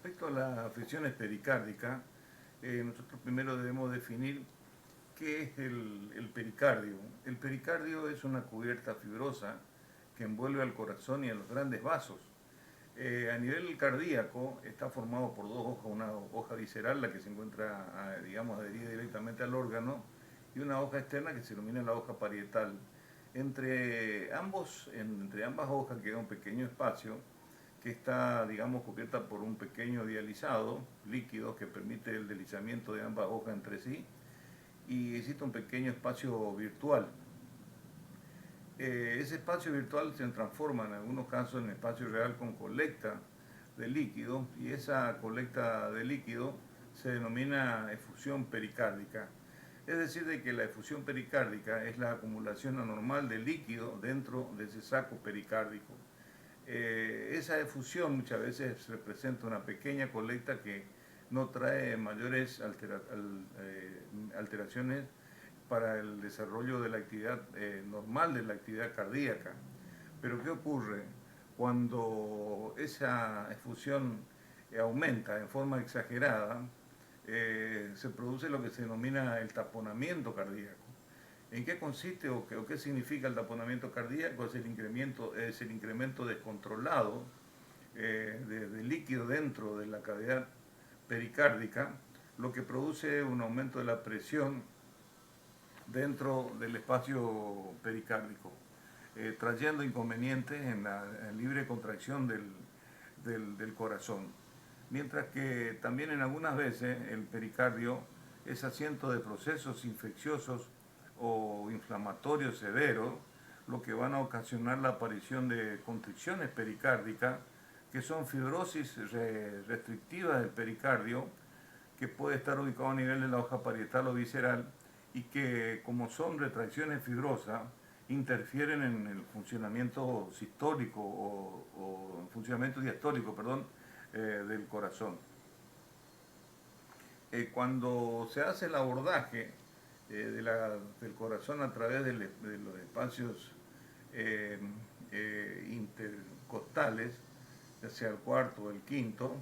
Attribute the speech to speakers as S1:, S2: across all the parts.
S1: respecto a las afecciones pericárdicas, nosotros primero debemos definir qué es el pericardio. El pericardio es una cubierta fibrosa que envuelve al corazón y a los grandes vasos. A nivel cardíaco está formado por dos hojas, una hoja visceral, la que se encuentra, digamos, adherida directamente al órgano, y una hoja externa que se denomina la hoja parietal. Entre ambas hojas queda un pequeño espacio que está, digamos, cubierta por un pequeño dializado líquido que permite el deslizamiento de ambas hojas entre sí, y existe un pequeño espacio virtual. Ese espacio virtual se transforma en algunos casos en espacio real con colecta de líquido, y esa colecta de líquido se denomina efusión pericárdica. Es decir, de que la efusión pericárdica es la acumulación anormal de líquido dentro de ese saco pericárdico. Esa efusión muchas veces representa una pequeña colecta que no trae mayores alteraciones para el desarrollo de la actividad normal de la actividad cardíaca. Pero ¿qué ocurre? Cuando esa efusión aumenta en forma exagerada, se produce lo que se denomina el taponamiento cardíaco. ¿En qué consiste o qué significa el taponamiento cardíaco? Es el incremento descontrolado de líquido dentro de la cavidad pericárdica, lo que produce un aumento de la presión dentro del espacio pericárdico, trayendo inconvenientes en la libre contracción del corazón. Mientras que también en algunas veces el pericardio es asiento de procesos infecciosos o inflamatorios severos, lo que van a ocasionar la aparición de constricciones pericárdicas, que son fibrosis restrictivas del pericardio, que puede estar ubicado a nivel de la hoja parietal o visceral, y que, como son retracciones fibrosas, interfieren en el funcionamiento sistólico o funcionamiento diastólico, perdón, del corazón. Cuando se hace el abordaje del corazón a través de los espacios eh, intercostales, ya sea el cuarto o el quinto,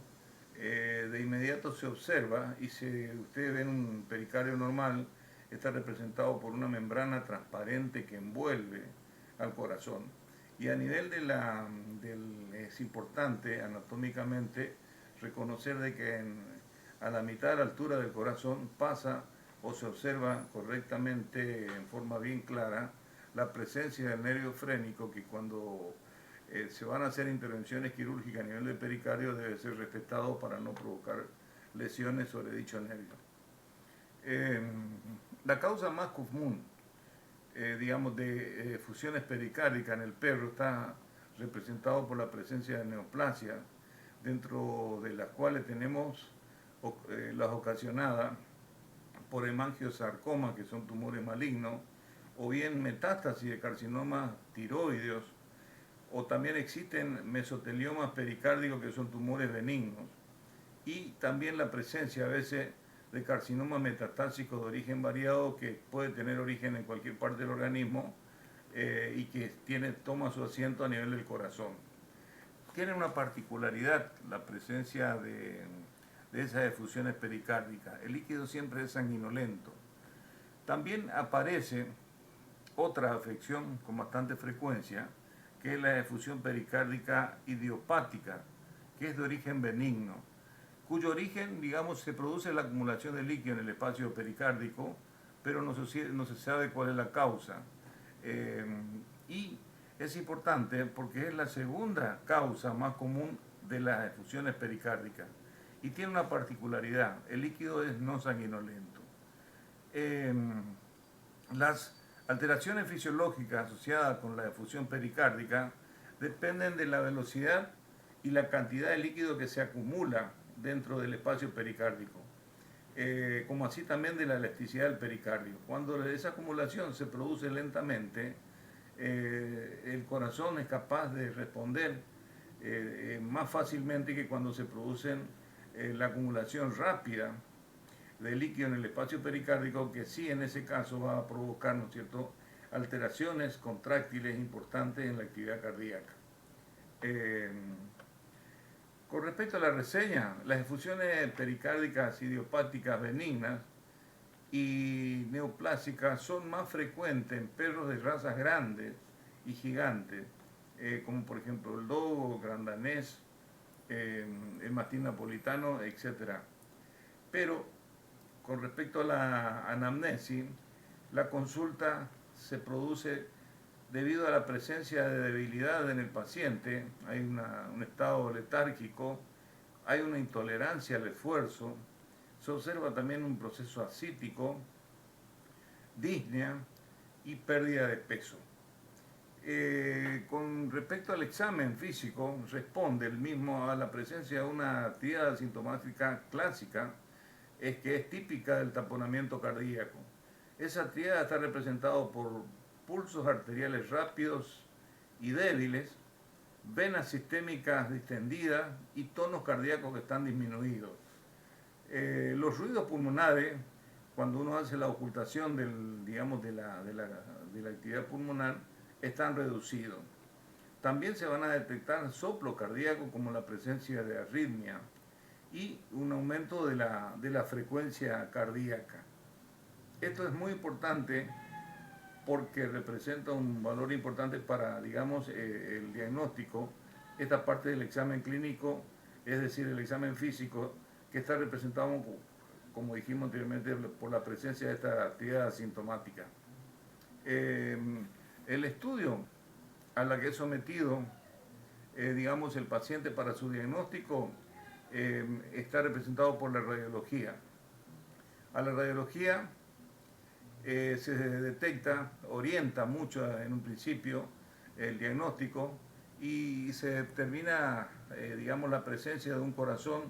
S1: de inmediato se observa, y si ustedes ven un pericardio normal, está representado por una membrana transparente que envuelve al corazón. Y a nivel es importante anatómicamente reconocer de que a la mitad de la altura del corazón pasa o se observa correctamente en forma bien clara la presencia del nervio frénico, que cuando se van a hacer intervenciones quirúrgicas a nivel del pericardio debe ser respetado para no provocar lesiones sobre dicho nervio. Eh, la causa más común, digamos, de fusiones pericárdicas en el perro está representado por la presencia de neoplasia, dentro de las cuales tenemos las ocasionadas por hemangiosarcoma, que son tumores malignos, o bien metástasis de carcinomas tiroideos, o también existen mesoteliomas pericárdicos, que son tumores benignos, y también la presencia a veces de carcinoma metastásico de origen variado, que puede tener origen en cualquier parte del organismo, y que toma su asiento a nivel del corazón. Tiene una particularidad la presencia de esas efusiones pericárdicas. El líquido siempre es sanguinolento. También aparece otra afección con bastante frecuencia, que es la efusión pericárdica idiopática, que es de origen benigno, cuyo origen, digamos, se produce la acumulación de líquido en el espacio pericárdico, pero no se sabe cuál es la causa. Y es importante porque es la segunda causa más común de las efusiones pericárdicas, y tiene una particularidad: el líquido es no sanguinolento. Las alteraciones fisiológicas asociadas con la efusión pericárdica dependen de la velocidad y la cantidad de líquido que se acumula dentro del espacio pericárdico, como así también de la elasticidad del pericardio. Cuando esa acumulación se produce lentamente, el corazón es capaz de responder más fácilmente que cuando se produce la acumulación rápida de líquido en el espacio pericárdico, que sí, en ese caso va a provocar, ¿no es cierto?, alteraciones contráctiles importantes en la actividad cardíaca. Con respecto a la reseña, las efusiones pericárdicas idiopáticas benignas y neoplásicas son más frecuentes en perros de razas grandes y gigantes, como por ejemplo el dogo, gran danés, el mastín napolitano, etc. Pero con respecto a la anamnesis, la consulta se produce debido a la presencia de debilidad en el paciente, hay un estado letárgico, hay una intolerancia al esfuerzo, se observa también un proceso ascítico, disnea y pérdida de peso. Con respecto al examen físico, responde el mismo a la presencia de una actividad asintomática clásica, es que es típica del taponamiento cardíaco. Esa actividad está representada por pulsos arteriales rápidos y débiles, venas sistémicas distendidas y tonos cardíacos que están disminuidos. Los ruidos pulmonares, cuando uno hace la ocultación de la actividad pulmonar, están reducidos. También se van a detectar soplo cardíaco como la presencia de arritmia y un aumento de la frecuencia cardíaca. Esto es muy importante porque representa un valor importante para, digamos, el diagnóstico, esta parte del examen clínico, es decir, el examen físico, que está representado, como dijimos anteriormente, por la presencia de esta actividad asintomática. El estudio a la que es sometido, digamos, el paciente para su diagnóstico está representado por la radiología. A la radiología se detecta, orienta mucho en un principio el diagnóstico y se determina, digamos, la presencia de un corazón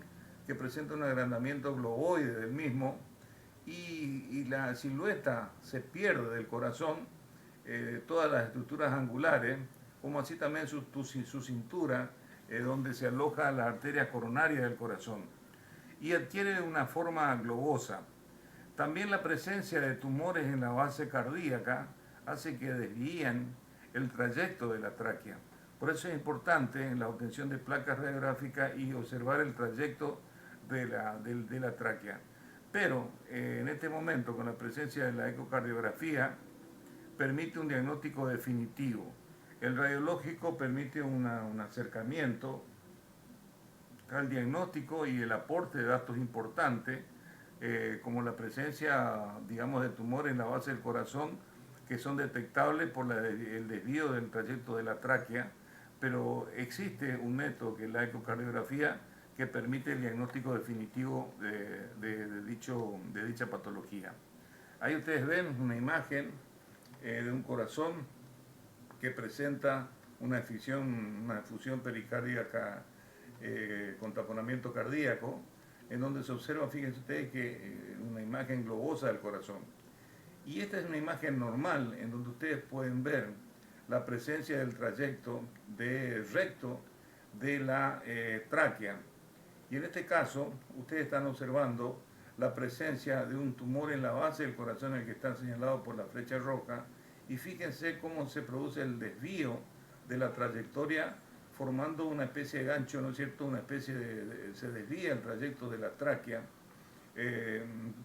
S1: que presenta un agrandamiento globoide del mismo y la silueta se pierde del corazón, todas las estructuras angulares, como así también su cintura, donde se aloja la arteria coronaria del corazón, y adquiere una forma globosa. También la presencia de tumores en la base cardíaca hace que desvíen el trayecto de la tráquea. Por eso es importante la obtención de placas radiográficas y observar el trayecto de la tráquea. Pero en este momento, con la presencia de la ecocardiografía, permite un diagnóstico definitivo. El radiológico permite un acercamiento al diagnóstico y el aporte de datos importantes, como la presencia, digamos, de tumores en la base del corazón, que son detectables por el desvío del trayecto de la tráquea, pero existe un método que es la ecocardiografía que permite el diagnóstico definitivo de dicha patología. Ahí ustedes ven una imagen de un corazón que presenta una efusión pericárdica con taponamiento cardíaco, en donde se observa, fíjense ustedes, que una imagen globosa del corazón. Y esta es una imagen normal, en donde ustedes pueden ver la presencia del trayecto recto de la tráquea. Y en este caso, ustedes están observando la presencia de un tumor en la base del corazón, el que está señalado por la flecha roja, y fíjense cómo se produce el desvío de la trayectoria, formando una especie de gancho, ¿no es cierto? Se desvía el trayecto de la tráquea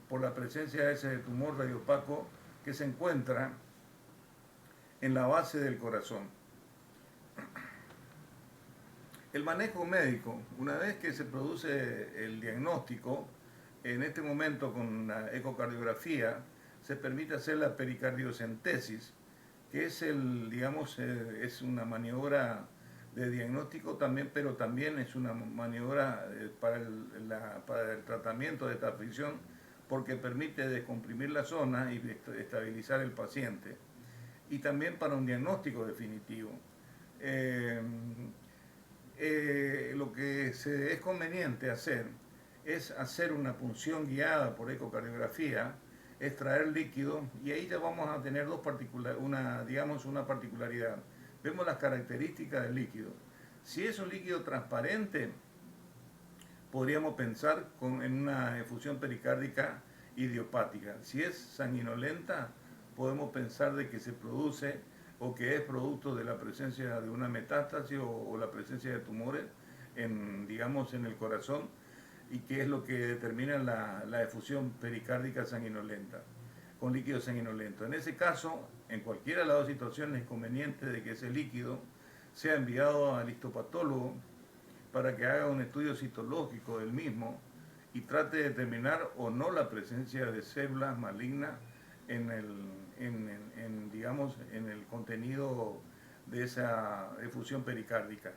S1: por la presencia de ese tumor radiopaco que se encuentra en la base del corazón. El manejo médico, una vez que se produce el diagnóstico, en este momento con la ecocardiografía se permite hacer la pericardiocentesis, que es es una maniobra de diagnóstico también, pero también es una maniobra para el tratamiento de esta afección, porque permite descomprimir la zona y estabilizar el paciente, y también para un diagnóstico definitivo. Lo que es conveniente hacer es hacer una punción guiada por ecocardiografía, extraer líquido, y ahí ya vamos a tener una particularidad. Vemos las características del líquido. Si es un líquido transparente, podríamos pensar en una efusión pericárdica idiopática. Si es sanguinolenta, podemos pensar de que se produce o que es producto de la presencia de una metástasis o la presencia de tumores digamos, en el corazón y que es lo que determina la efusión pericárdica sanguinolenta, con líquido sanguinolento. En ese caso, en cualquiera de las dos situaciones es conveniente de que ese líquido sea enviado al histopatólogo para que haga un estudio citológico del mismo y trate de determinar o no la presencia de células malignas en digamos, en el contenido de esa efusión pericárdica.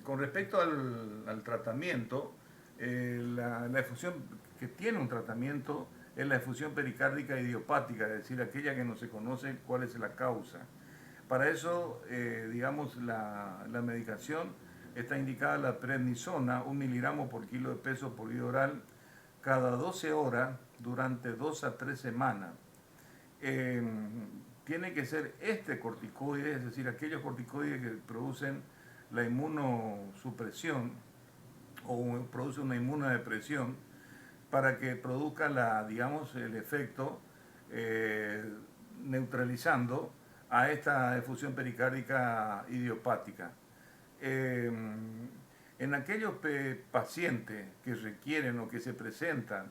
S1: Con respecto al tratamiento, la efusión que tiene un tratamiento es la efusión pericárdica idiopática, es decir, aquella que no se conoce cuál es la causa. Para eso, digamos, la medicación está indicada la prednisona, 1 miligramo por kilo de peso por vía oral, cada 12 horas durante 2 a 3 semanas. Tiene que ser este corticoide, es decir, aquellos corticoides que producen la inmunosupresión o produce una inmunodepresión para que produzca digamos, el efecto neutralizando a esta efusión pericárdica idiopática. En aquellos pacientes que requieren o que se presentan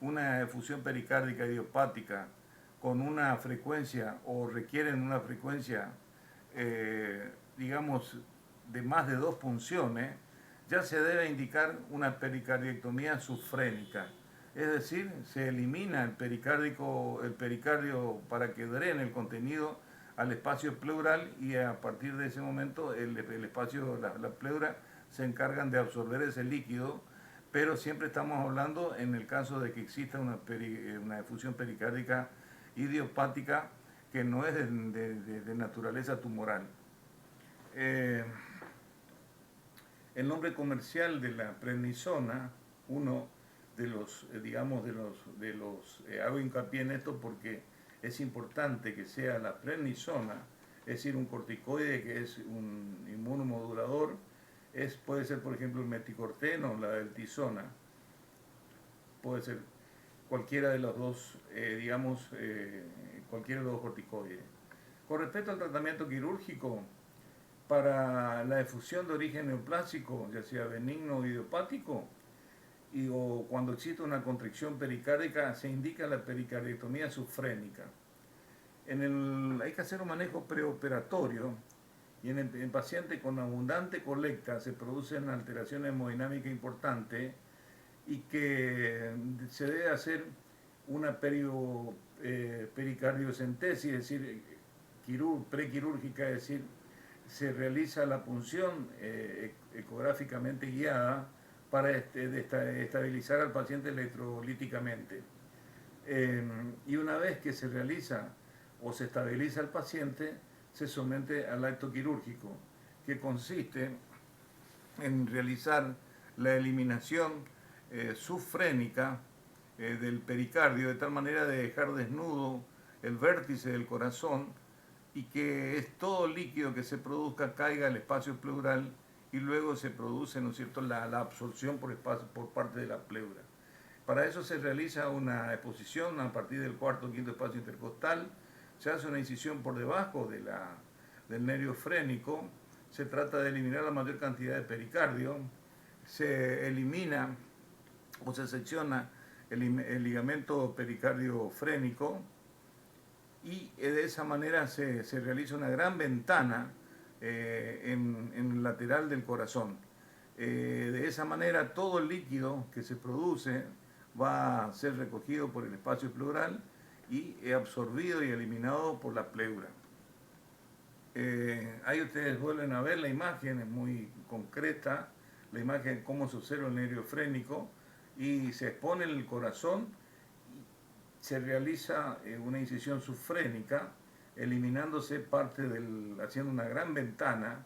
S1: una efusión pericárdica idiopática con una frecuencia o requieren una frecuencia, digamos, de más de 2 punciones, ya se debe indicar una pericardiectomía subfrénica. Es decir, se elimina el pericardio para que drene el contenido al espacio pleural y a partir de ese momento el espacio, la pleura, se encargan de absorber ese líquido, pero siempre estamos hablando en el caso de que exista una efusión pericárdica idiopática que no es de naturaleza tumoral. El nombre comercial de la prednisona, uno de los, digamos, hago hincapié en esto porque es importante que sea la prednisona, es decir, un corticoide que es un inmunomodulador, puede ser, por ejemplo, el meticorteno o la deltisona, puede ser cualquiera de los dos, digamos, cualquiera de los dos corticoides. Con respecto al tratamiento quirúrgico, para la efusión de origen neoplásico, ya sea benigno o idiopático, o cuando existe una constricción pericárdica, se indica la pericardiectomía subfrénica. Hay que hacer un manejo preoperatorio y en paciente con abundante colecta se producen alteraciones hemodinámicas importantes y que se debe hacer una pericardiocentesis, es decir, prequirúrgica, es decir, se realiza la punción ecográficamente guiada para estabilizar al paciente electrolíticamente. Y una vez que se realiza o se estabiliza el paciente, se somete al acto quirúrgico, que consiste en realizar la eliminación subfrénica del pericardio, de tal manera de dejar desnudo el vértice del corazón y que todo líquido que se produzca caiga al espacio pleural y luego se produce, ¿no es cierto?, la absorción por parte de la pleura. Para eso se realiza una exposición a partir del cuarto o quinto espacio intercostal, se hace una incisión por debajo del nervio frénico, se trata de eliminar la mayor cantidad de pericardio, se elimina o se secciona el ligamento pericardio frénico y de esa manera se realiza una gran ventana en el lateral del corazón. De esa manera todo el líquido que se produce va a ser recogido por el espacio pleural y absorbido y eliminado por la pleura. Ahí ustedes vuelven a ver la imagen, es muy concreta, la imagen de cómo se observa el nervio frénico y se expone el corazón, se realiza una incisión subfrénica, eliminándose haciendo una gran ventana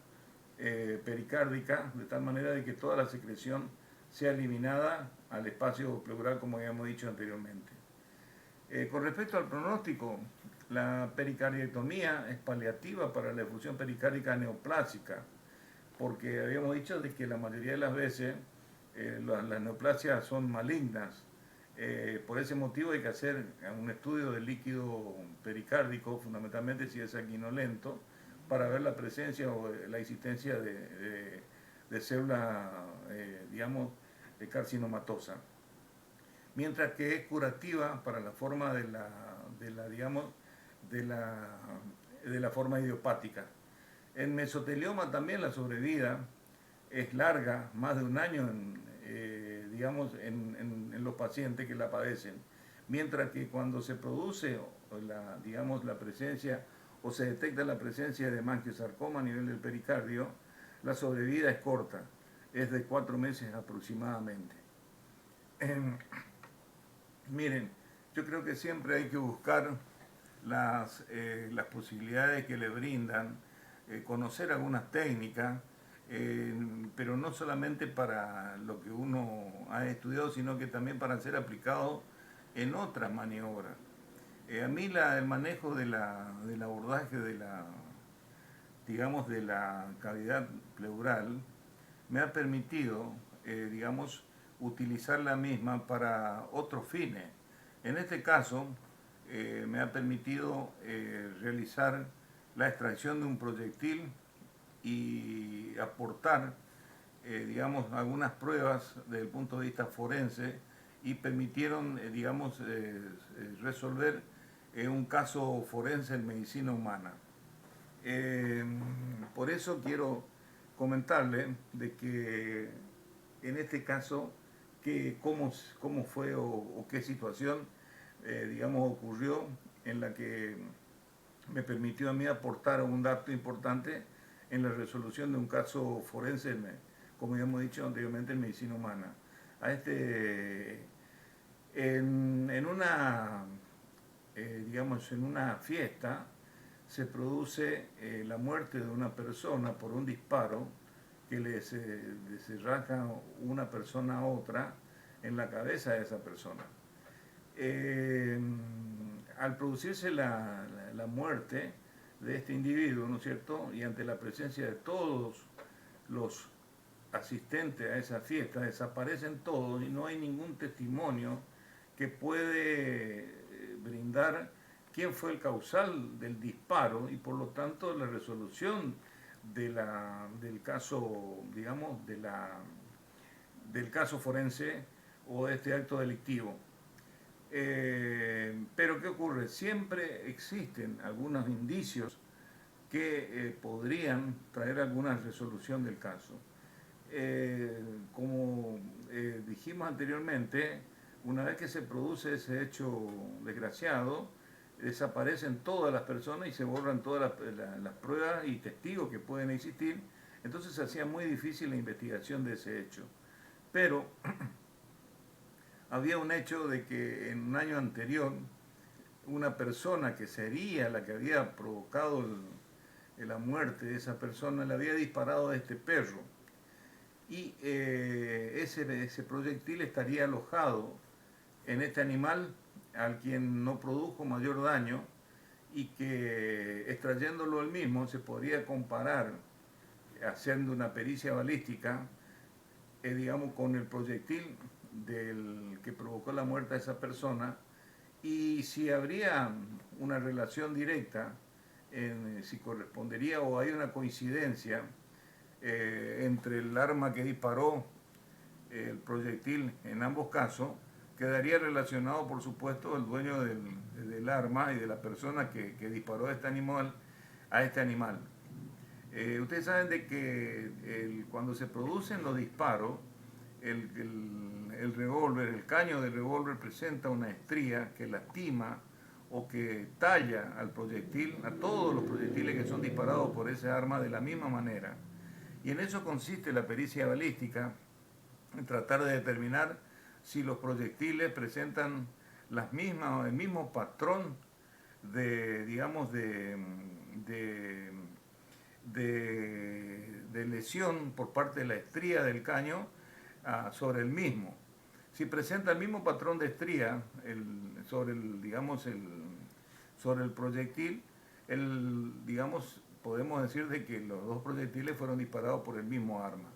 S1: pericárdica, de tal manera de que toda la secreción sea eliminada al espacio pleural, como habíamos dicho anteriormente. Con respecto al pronóstico, la pericardiectomía es paliativa para la efusión pericárdica neoplásica, porque habíamos dicho de que la mayoría de las veces las neoplasias son malignas. Por ese motivo hay que hacer un estudio del líquido pericárdico, fundamentalmente si es sanguinolento, para ver la presencia o la existencia de célula, digamos, carcinomatosa, mientras que es curativa para la forma digamos, de la forma idiopática. En mesotelioma también la sobrevida es larga, más de un año digamos, en los pacientes que la padecen, mientras que cuando se produce digamos, la presencia o se detecta la presencia de hemangiosarcoma a nivel del pericardio, la sobrevida es corta, es de 4 meses aproximadamente. Miren, yo creo que siempre hay que buscar las posibilidades que le brindan, conocer algunas técnicas, pero no solamente para lo que uno ha estudiado, sino que también para ser aplicado en otras maniobras. A mí el manejo del abordaje digamos, de la cavidad pleural me ha permitido, digamos, utilizar la misma para otros fines. En este caso, me ha permitido realizar la extracción de un proyectil y aportar, digamos, algunas pruebas desde el punto de vista forense y permitieron, digamos, resolver un caso forense en medicina humana. Por eso quiero comentarle de que en este caso cómo fue o qué situación digamos ocurrió en la que me permitió a mí aportar un dato importante en la resolución de un caso forense, como ya hemos dicho anteriormente, en medicina humana. A en una digamos en una fiesta se produce la muerte de una persona por un disparo que se raja una persona a otra en la cabeza de esa persona. Eh, Al producirse la muerte de este individuo, ¿no es cierto? Y ante la presencia de todos los asistentes a esa fiesta, desaparecen todos y no hay ningún testimonio que puede brindar quién fue el causal del disparo y por lo tanto la resolución del caso, digamos, del caso forense o de este acto delictivo. Pero ¿qué ocurre? Siempre existen algunos indicios que podrían traer alguna resolución del caso. Como dijimos anteriormente, una vez que se produce ese hecho desgraciado, desaparecen todas las personas y se borran todas las pruebas y testigos que pueden existir, entonces se hacía muy difícil la investigación de ese hecho. Pero había un hecho de que en un año anterior, una persona que sería la que había provocado la muerte de esa persona, le había disparado a este perro. Y ese proyectil estaría alojado en este animal al quien no produjo mayor daño y que extrayéndolo él mismo se podría comparar, haciendo una pericia balística, digamos, con el proyectil del que provocó la muerte de esa persona y si habría una relación directa, si correspondería o hay una coincidencia entre el arma que disparó el proyectil en ambos casos, quedaría relacionado, por supuesto, el dueño del arma y de la persona que disparó a este animal. Ustedes saben de que cuando se producen los disparos, el revólver, el caño del revólver presenta una estría que lastima o que talla al proyectil, a todos los proyectiles que son disparados por ese arma de la misma manera. Y en eso consiste la pericia balística, en tratar de determinar si los proyectiles presentan el mismo patrón digamos, de lesión por parte de la estría del caño sobre el mismo. Si presenta el mismo patrón de estría digamos, sobre el proyectil, digamos, podemos decir de que los dos proyectiles fueron disparados por el mismo arma.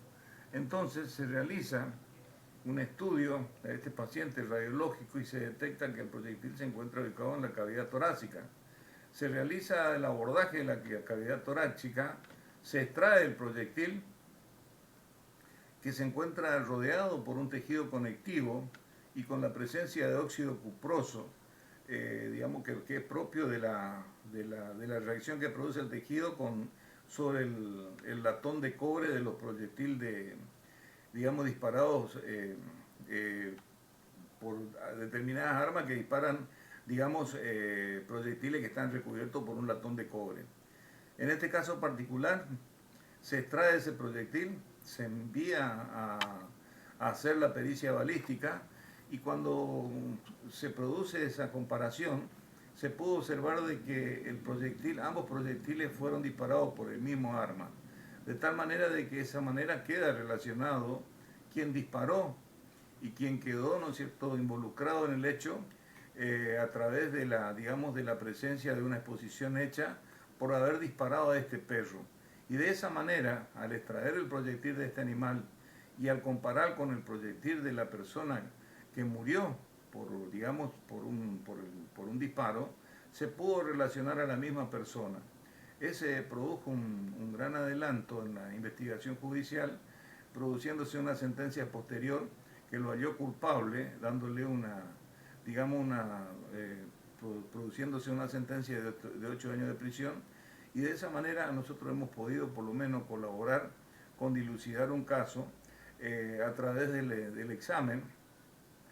S1: Entonces se realiza un estudio de este paciente radiológico y se detecta que el proyectil se encuentra ubicado en la cavidad torácica. Se realiza el abordaje de la cavidad torácica, se extrae el proyectil que se encuentra rodeado por un tejido conectivo y con la presencia de óxido cuproso, digamos que es propio de la reacción que produce el tejido sobre el latón de cobre de los proyectiles digamos, disparados por determinadas armas que disparan, digamos, proyectiles que están recubiertos por un latón de cobre. En este caso particular, se extrae ese proyectil, se envía a hacer la pericia balística y cuando se produce esa comparación, se pudo observar de que ambos proyectiles fueron disparados por el mismo arma, de tal manera de que de esa manera queda relacionado quien disparó y quien quedó, ¿no es cierto?, involucrado en el hecho a través de digamos, de la presencia de una exposición hecha por haber disparado a este perro. Y de esa manera, al extraer el proyectil de este animal y al comparar con el proyectil de la persona que murió digamos, por un disparo, se pudo relacionar a la misma persona. Ese produjo un gran adelanto en la investigación judicial, produciéndose una sentencia posterior que lo halló culpable, dándole produciéndose una sentencia de 8 años de prisión, y de esa manera nosotros hemos podido por lo menos colaborar con dilucidar un caso a través del examen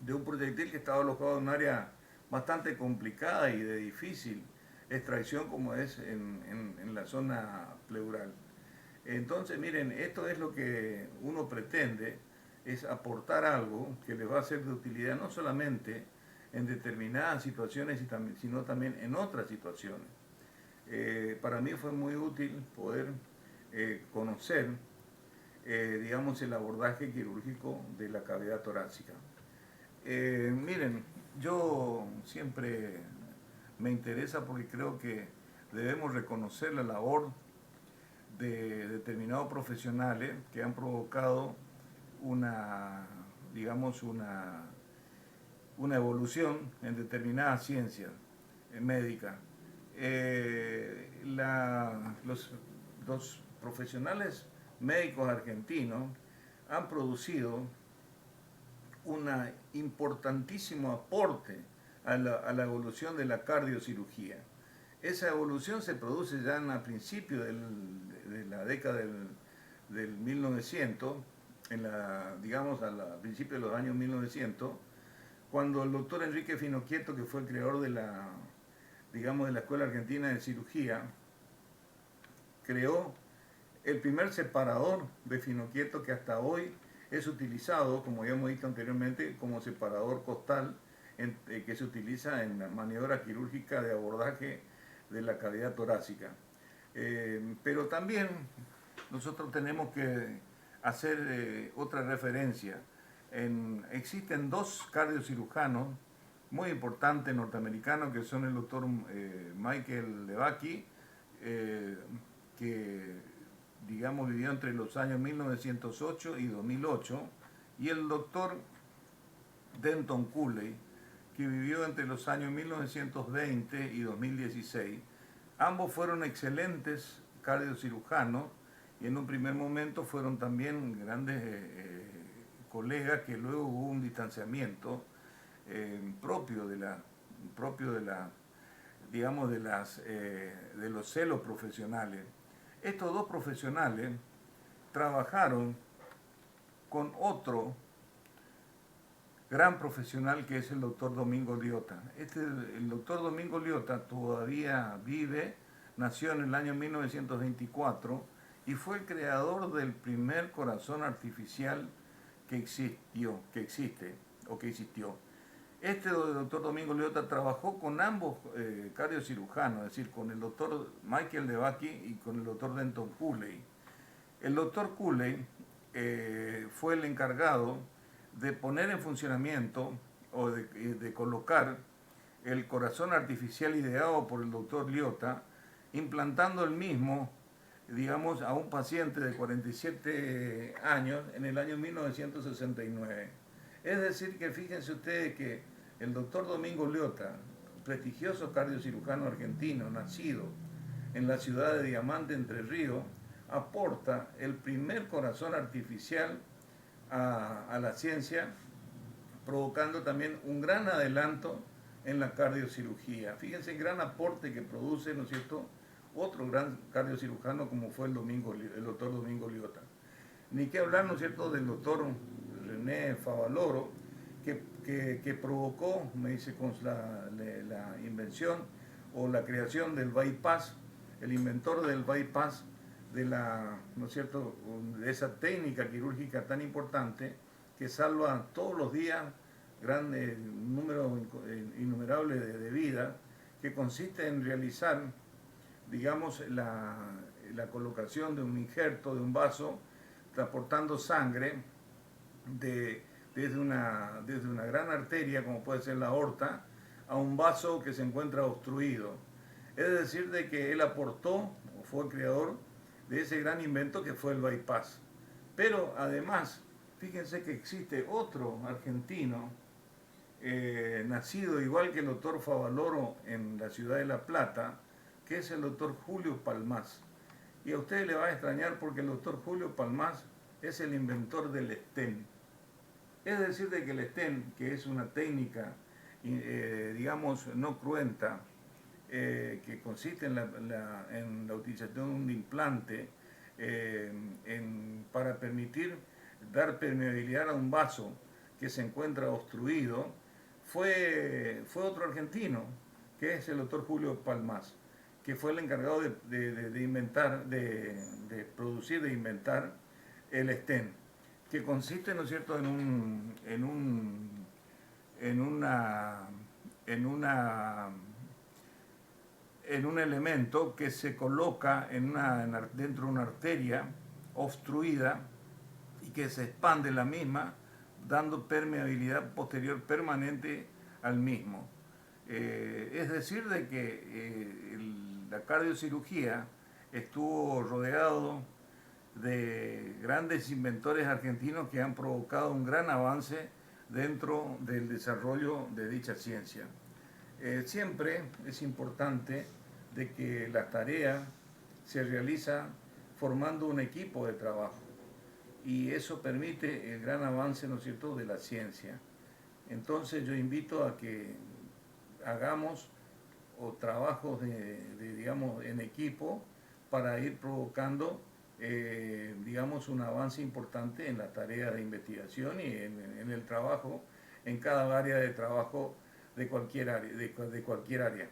S1: de un proyectil que estaba alojado en un área bastante complicada y de difícil extracción como es en la zona pleural. Entonces, miren, esto es lo que uno pretende, es aportar algo que les va a ser de utilidad no solamente en determinadas situaciones, sino también en otras situaciones. Para mí fue muy útil poder conocer, digamos, el abordaje quirúrgico de la cavidad torácica. Miren, yo siempre me interesa porque creo que debemos reconocer la labor de determinados profesionales que han provocado digamos, una evolución en determinadas ciencias médicas. Los profesionales médicos argentinos han producido un importantísimo aporte a la evolución de la cardiocirugía. Esa evolución se produce ya a principios de la década del 1900, digamos a principios de los años 1900, cuando el doctor Enrique Finocchietto, que fue el creador digamos, de la Escuela Argentina de Cirugía, creó el primer separador de Finocchietto que hasta hoy es utilizado, como ya hemos visto anteriormente, como separador costal que se utiliza en la maniobra quirúrgica de abordaje de la cavidad torácica. Pero también nosotros tenemos que hacer otra referencia. Existen dos cardiocirujanos muy importantes norteamericanos que son el doctor Michael Levacki, que digamos vivió entre los años 1908 y 2008, y el doctor Denton Cooley, que vivió entre los años 1920 y 2016. Ambos fueron excelentes cardiocirujanos y en un primer momento fueron también grandes colegas, que luego hubo un distanciamiento propio digamos, de los celos profesionales. Estos dos profesionales trabajaron con otro gran profesional que es el doctor Domingo Liotta. El doctor Domingo Liotta todavía vive, nació en el año 1924 y fue el creador del primer corazón artificial que existió. Este doctor Domingo Liotta trabajó con ambos cardiocirujanos, es decir, con el doctor Michael Levacki y con el doctor Denton Cooley. El doctor Cooley fue el encargado de poner en funcionamiento o de colocar el corazón artificial ideado por el doctor Liotta, implantando el mismo, digamos, a un paciente de 47 años en el año 1969. Es decir, que fíjense ustedes que el doctor Domingo Liotta, prestigioso cardiocirujano argentino, nacido en la ciudad de Diamante, Entre Ríos, aporta el primer corazón artificial a la ciencia, provocando también un gran adelanto en la cardiocirugía. Fíjense el gran aporte que produce, ¿no es cierto?, otro gran cardiocirujano como fue el doctor Domingo Liotta. Ni qué hablar, ¿no es cierto?, del doctor René Favaloro, que provocó, me dice, con la invención o la creación del bypass, el inventor del bypass, ¿no es cierto?, de esa técnica quirúrgica tan importante que salva todos los días grandes números innumerables de vidas, que consiste en realizar, digamos, la colocación de un injerto, de un vaso, transportando sangre desde una gran arteria, como puede ser la aorta, a un vaso que se encuentra obstruido. Es decir, de que él aportó, o fue el creador, de ese gran invento que fue el bypass. Pero además, fíjense que existe otro argentino, nacido igual que el doctor Favaloro en la ciudad de La Plata, que es el doctor Julio Palmás. Y a ustedes les va a extrañar porque el doctor Julio Palmás es el inventor del stent. Es decir, de que el stent, que es una técnica, digamos, no cruenta, que consiste en la utilización de un implante para permitir dar permeabilidad a un vaso que se encuentra obstruido, fue otro argentino, que es el doctor Julio Palmás, que fue el encargado de inventar, de producir, de inventar el stent, que consiste, ¿no es cierto?, en un elemento que se coloca dentro de una arteria obstruida y que se expande la misma, dando permeabilidad posterior permanente al mismo. Es decir, de que la cardiocirugía estuvo rodeado de grandes inventores argentinos que han provocado un gran avance dentro del desarrollo de dicha ciencia. Siempre es importante de que la tarea se realiza formando un equipo de trabajo y eso permite el gran avance, ¿no es cierto?, de la ciencia. Entonces yo invito a que hagamos trabajos digamos, en equipo para ir provocando, digamos, un avance importante en la tarea de investigación y en el trabajo, en cada área de trabajo de cualquier área.